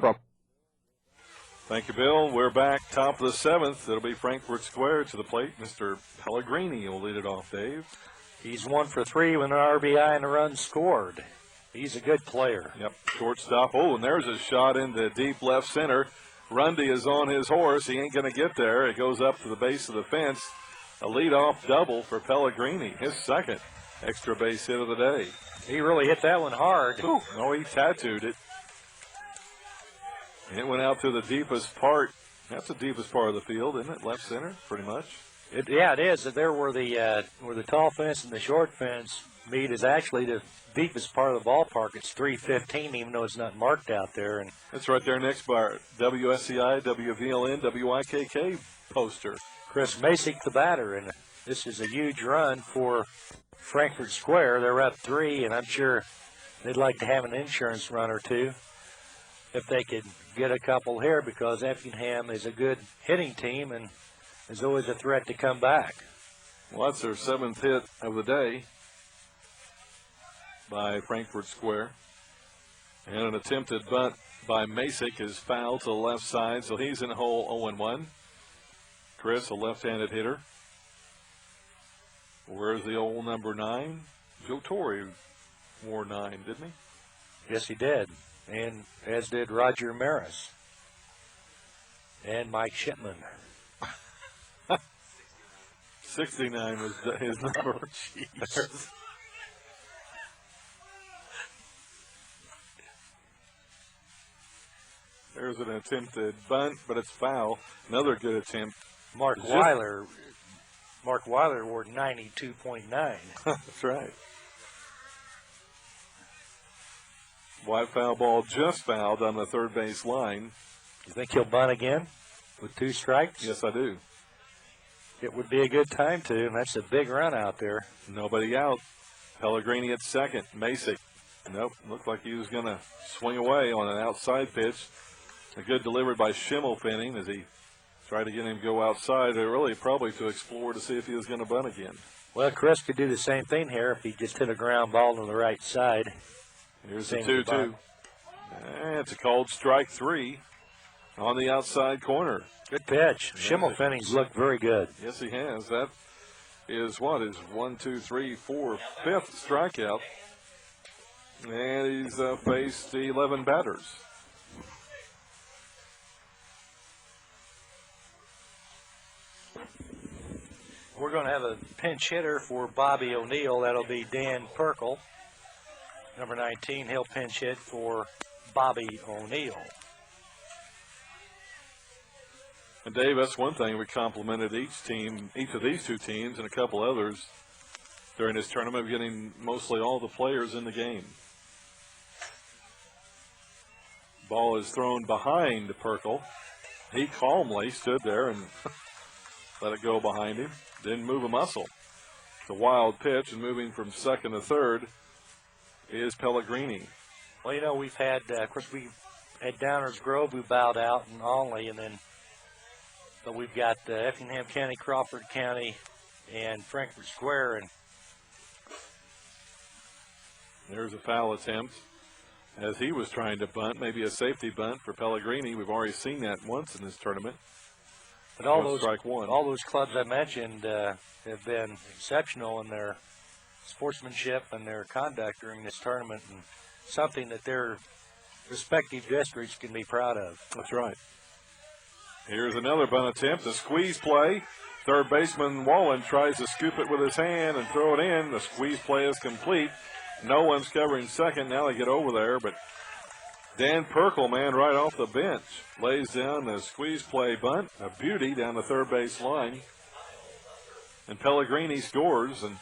from. Thank you, Bill. We're back top of the seventh. It'll be Frankfort Square to the plate. Mr. Pellegrini will lead it off, Dave. He's 1 for 3 with an RBI and a run scored. He's a good player. Yep, shortstop. Oh, and there's a shot into deep left center. Rundy is on his horse. He ain't going to get there. It goes up to the base of the fence. A leadoff double for Pellegrini, his second extra base hit of the day. He really hit that one hard. Ooh, no, he tattooed it. It went out to the deepest part. That's the deepest part of the field, isn't it? Left center, pretty much. Yeah, it is. There where the tall fence and the short fence meet is actually the deepest part of the ballpark. It's 315, even though it's not marked out there. And it's right there next by our WSCI, WVLN, WIKK poster. Chris Masick, the batter, and this is a huge run for Frankfort Square. They're up 3, and I'm sure they'd like to have an insurance run or two if they could get a couple here, because Effingham is a good hitting team and is always a threat to come back. Well, that's their 7th hit of the day by Frankfort Square. And an attempted bunt by Masick is foul to the left side, so he's in hole 0-1. Chris, a left-handed hitter. Where's the old number 9? Joe Torre wore 9, didn't he? Yes, he did. And as did Roger Maris and Mike Shipman. 69 was his number. There's an attempted bunt, but it's foul. Another good attempt. Mark Weiler wore 92.9. That's right. Wide foul ball just fouled on the third base line. You think he'll bunt again with 2 strikes? Yes, I do. It would be a good time to, and that's a big run out there. Nobody out. Pellegrini at second. Masick. Nope, looked like he was going to swing away on an outside pitch. A good delivery by Schimmelfenning as he tried to get him to go outside, really probably to explore to see if he was going to bunt again. Well, Chris could do the same thing here if he just hit a ground ball to the right side. Here's the 2-2. And it's a called strike 3 on the outside corner. Good pitch. Yeah. Schimmelfenning's looked very good. Yes, he has. That is what is 1, 2, 3, 4, 5th strikeout. And he's faced 11 batters. We're going to have a pinch hitter for Bobby O'Neill. That'll be Dan Perkle. Number 19, he'll pinch hit for Bobby O'Neill. And Dave, that's one thing we complimented each of these 2 teams and a couple others during this tournament, getting mostly all the players in the game. Ball is thrown behind Perkle. He calmly stood there and let it go behind him. Didn't move a muscle. It's a wild pitch, and moving from second to third is Pellegrini. Well, you know, we've had, of course, we had Downers Grove who bowed out in Olney, but we've got Effingham County, Crawford County, and Frankfort Square. And there's a foul attempt as he was trying to bunt, maybe a safety bunt for Pellegrini. We've already seen that once in this tournament. But all those clubs I mentioned have been exceptional in their sportsmanship and their conduct during this tournament, and something that their respective districts can be proud of. That's right. Here's another bunt attempt, a squeeze play. Third baseman Wallen tries to scoop it with his hand and throw it in. The squeeze play is complete. No one's covering second. Now they get over there, but Dan Perkle, man, right off the bench, lays down the squeeze play bunt, a beauty down the third base line. And Pellegrini scores. And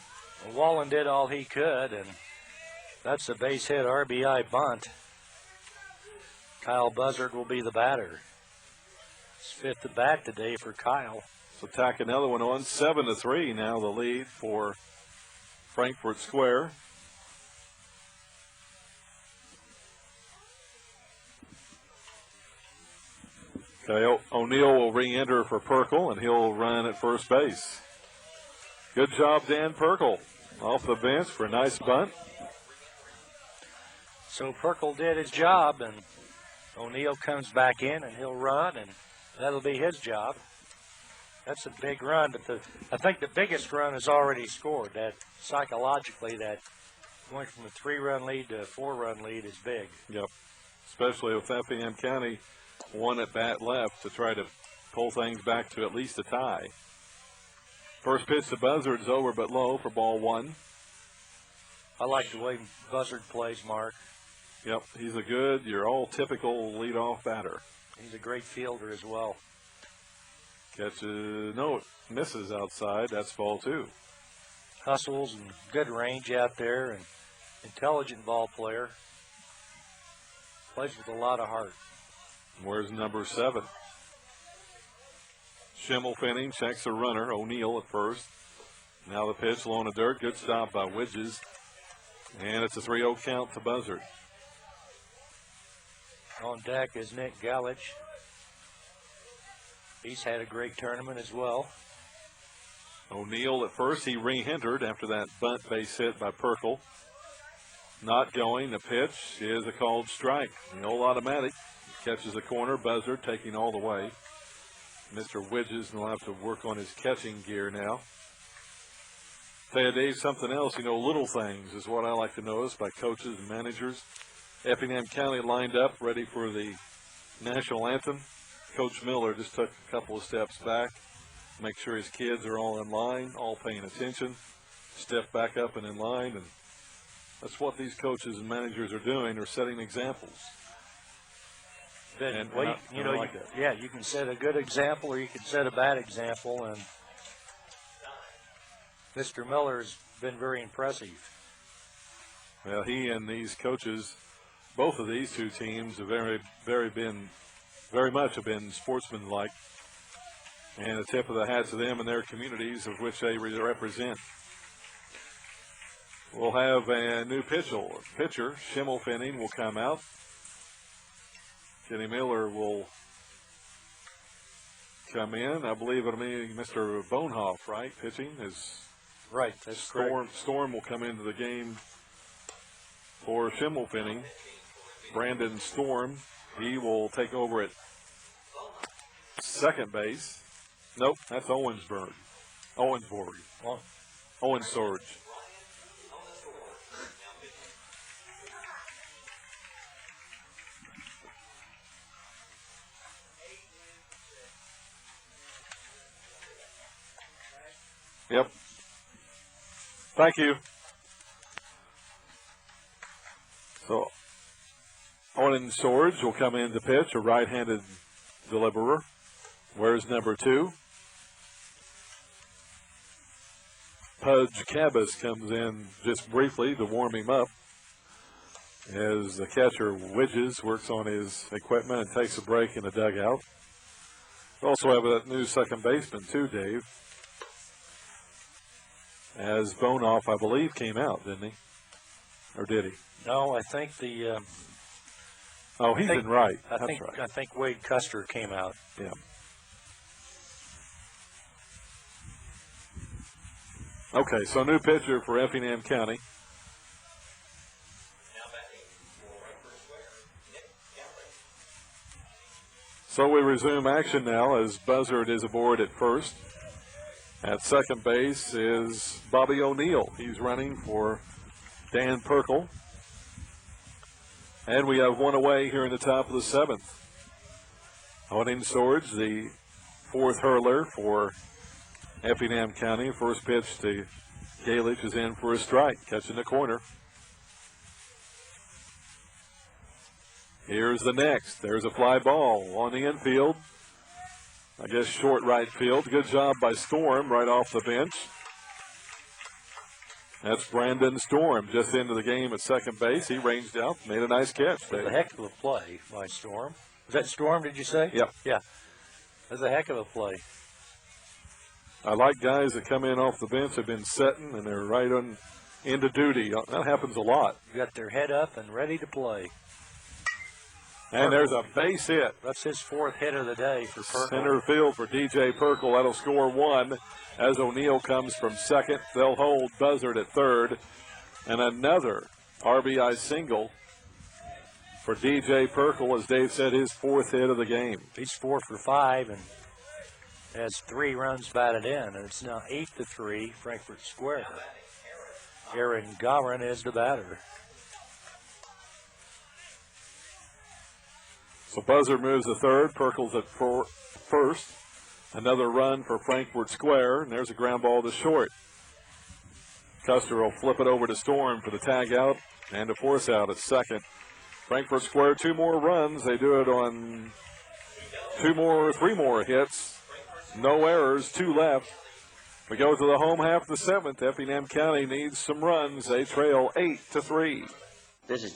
Wallen did all he could, and that's a base hit RBI bunt. Kyle Buzzard will be the batter. His 5th at bat today for Kyle. So tack another one on, 7-3 now the lead for Frankfort Square. Okay, O'Neill will re-enter for Perkle, and he'll run at first base. Good job, Dan Perkle, off the bench for a nice bunt. So Perkle did his job, and O'Neill comes back in, and he'll run, and that'll be his job. That's a big run, but I think the biggest run is already scored. That psychologically, that going from a 3-run lead to a 4-run lead is big. Yep, especially with Effingham County one at bat left to try to pull things back to at least a tie. First pitch to Buzzard is over but low for ball 1. I like the way Buzzard plays, Mark. Yep, he's a good, your all typical leadoff batter. He's a great fielder as well. Catches, no, misses outside. That's ball 2. Hustles and good range out there, and intelligent ball player. Plays with a lot of heart. Where's number 7? Schimmelfenning checks a runner. O'Neill at first. Now the pitch, low in the dirt. Good stop by Widges. And it's a 3-0 count to Buzzard. On deck is Nick Galich. He's had a great tournament as well. O'Neill at first. He re-hindered after that bunt base hit by Perkle. Not going. The pitch is a called strike. The old automatic catches the corner. Buzzard taking all the way. Mr. Widges will have to work on his catching gear now. Tell you, Dave, something else, little things is what I like to notice by coaches and managers. Effingham County lined up, ready for the national anthem. Coach Miller just took a couple of steps back, make sure his kids are all in line, all paying attention, step back up and in line, and that's what these coaches and managers are doing. They're setting examples. And well, you can set a good example or you can set a bad example, and Mr. Miller's been very impressive. Well, he and these coaches, both of these two teams, have very much have been sportsmanlike, and a tip of the hat to them and their communities of which they represent. We'll have a new pitcher. Schimmelfenning will come out. Kenny Miller will come in. I believe it'll be Mr. Bonehoff, right, pitching. Right, that's correct. Storm will come into the game for Schimmelfenning. Brandon Storm, he will take over at second base. Nope, that's Owensborg. Owensborg. Yep. Thank you. So, Owen Swords will come in to pitch, a right-handed deliverer. Where's number 2? Pudge Cabas comes in just briefly to warm him up as the catcher Widges works on his equipment and takes a break in the dugout. We also have a new second baseman too, Dave. As Bonehoff, I believe, came out, didn't he? Or did he? No, I think he's in right. That's right. I think Wade Custer came out. Yeah. Okay, so new pitcher for Effingham County. So we resume action now as Buzzard is aboard at first. At second base is Bobby O'Neill. He's running for Dan Perkle. And we have one away here in the top of the 7th. Owen Swords, the 4th hurler for Effingham County. First pitch to Galich is in for a strike, catching the corner. Here's the next. There's a fly ball on the infield. I guess short right field. Good job by Storm right off the bench. That's Brandon Storm just into the game at second base. He ranged out, made a nice catch. That's a heck of a play by Storm. Was that Storm, did you say? Yep. Yeah. That's a heck of a play. I like guys that come in off the bench, have been setting, and they're right on into duty. That happens a lot. You got their head up and ready to play. And there's a base hit. That's his 4th hit of the day for Perkle. Center field for DJ Perkle. That'll score 1 as O'Neill comes from second. They'll hold Buzzard at third. And another RBI single for DJ Perkle, as Dave said, his 4th hit of the game. He's 4 for 5 and has 3 runs batted in, and it's now 8-3 Frankfort Square. Aaron Gowron is the batter. So Buzzard moves to third. Perkle's at first. Another run for Frankfort Square, and there's a ground ball to short. Custer will flip it over to Storm for the tag out and a force out at second. Frankfort Square, 2 more runs. They do it on 3 more hits. No errors, 2 left. We go to the home half of the 7th. Effingham County needs some runs. They trail 8-3. This is